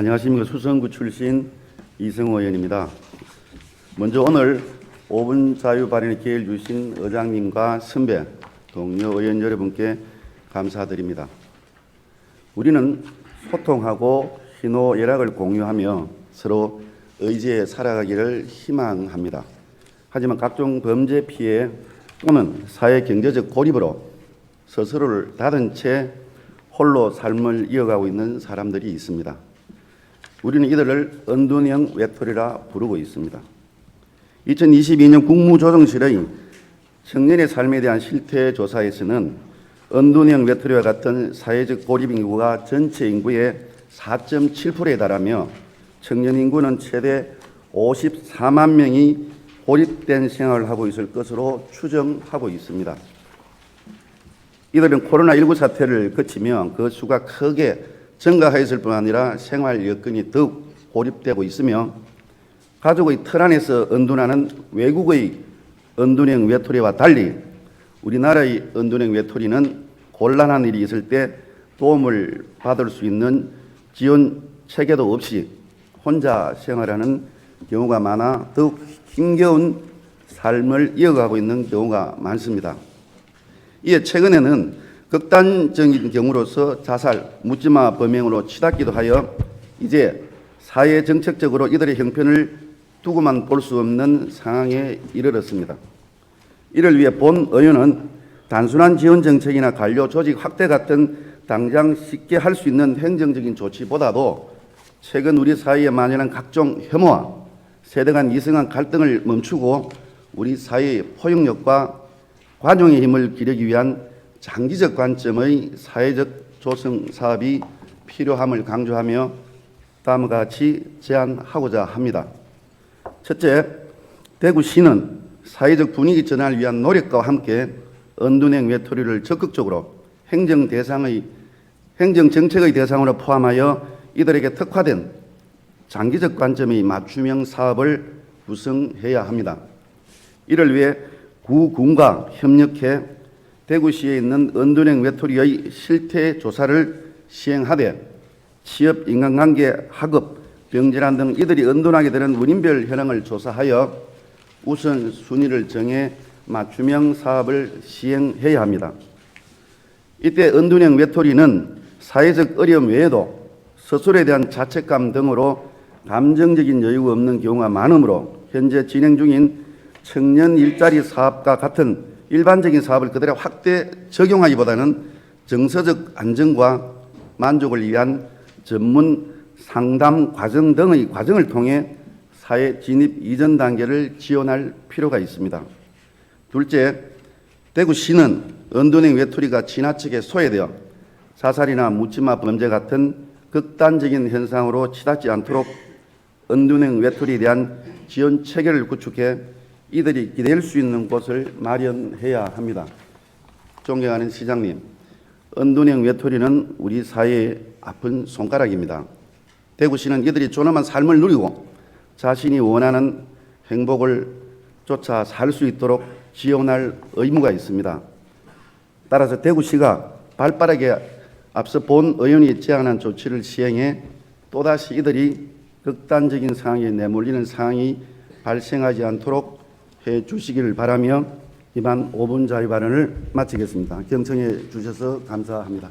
안녕하십니까. 수성구 출신 이승호 의원입니다. 먼저 오늘 5분 자유 발언의 기회를 주신 의장님과 선배, 동료 의원 여러분께 감사드립니다. 우리는 소통하고 희노애락을 공유하며 서로 의지에 살아가기를 희망합니다. 하지만 각종 범죄 피해 또는 사회 경제적 고립으로 스스로를 닫은 채 홀로 삶을 이어가고 있는 사람들이 있습니다. 우리는 이들을 은둔형 외톨이라 부르고 있습니다. 2022년 국무조정실의 청년의 삶에 대한 실태 조사에서는 은둔형 외톨이와 같은 사회적 고립 인구가 전체 인구의 4.7%에 달하며 청년 인구는 최대 54만 명이 고립된 생활을 하고 있을 것으로 추정하고 있습니다. 이들은 코로나19 사태를 거치며 그 수가 크게 증가하였을 뿐 아니라 생활 여건이 더욱 고립되고 있으며 가족의 틀 안에서 은둔하는 외국의 은둔형 외톨이와 달리 우리나라의 은둔형 외톨이는 곤란한 일이 있을 때 도움을 받을 수 있는 지원 체계도 없이 혼자 생활하는 경우가 많아 더욱 힘겨운 삶을 이어가고 있는 경우가 많습니다. 이에 최근에는 극단적인 경우로서 자살, 묻지마 범행으로 치닫기도 하여 이제 사회 정책적으로 이들의 형편을 두고만 볼 수 없는 상황에 이르렀습니다. 이를 위해 본 의원은 단순한 지원 정책이나 관료 조직 확대 같은 당장 쉽게 할 수 있는 행정적인 조치보다도 최근 우리 사회에 만연한 각종 혐오와 세대 간 이성한 갈등을 멈추고 우리 사회의 포용력과 관용의 힘을 기르기 위한 장기적 관점의 사회적 조성 사업이 필요함을 강조하며 다음과 같이 제안하고자 합니다. 첫째, 대구시는 사회적 분위기 전환을 위한 노력과 함께 은둔형 외톨이를 적극적으로 행정 정책의 대상으로 포함하여 이들에게 특화된 장기적 관점의 맞춤형 사업을 구성해야 합니다. 이를 위해 구군과 협력해 대구시에 있는 은둔형 외톨이의 실태 조사를 시행하되 취업, 인간관계, 학업, 병질환 등 이들이 은둔하게 되는 원인별 현황을 조사하여 우선순위를 정해 맞춤형 사업을 시행해야 합니다. 이때 은둔형 외톨이는 사회적 어려움 외에도 스스로에 대한 자책감 등으로 감정적인 여유가 없는 경우가 많으므로 현재 진행 중인 청년 일자리 사업과 같은 일반적인 사업을 그대로 확대 적용하기보다는 정서적 안정과 만족을 위한 전문 상담 과정 등의 과정을 통해 사회 진입 이전 단계를 지원할 필요가 있습니다. 둘째, 대구시는 은둔형 외톨이가 지나치게 소외되어 자살이나 묻지마 범죄 같은 극단적인 현상으로 치닫지 않도록 은둔형 외톨이에 대한 지원 체계를 구축해 이들이 기댈 수 있는 곳을 마련해야 합니다. 존경하는 시장님, 은둔형 외톨이는 우리 사회의 아픈 손가락입니다. 대구시는 이들이 존엄한 삶을 누리고 자신이 원하는 행복을 쫓아 살 수 있도록 지원할 의무가 있습니다. 따라서 대구시가 발빠르게 앞서 본 의원이 제안한 조치를 시행해 또다시 이들이 극단적인 상황에 내몰리는 상황이 발생하지 않도록 해 주시기를 바라며 이만 5분 자유 발언을 마치겠습니다. 경청해 주셔서 감사합니다.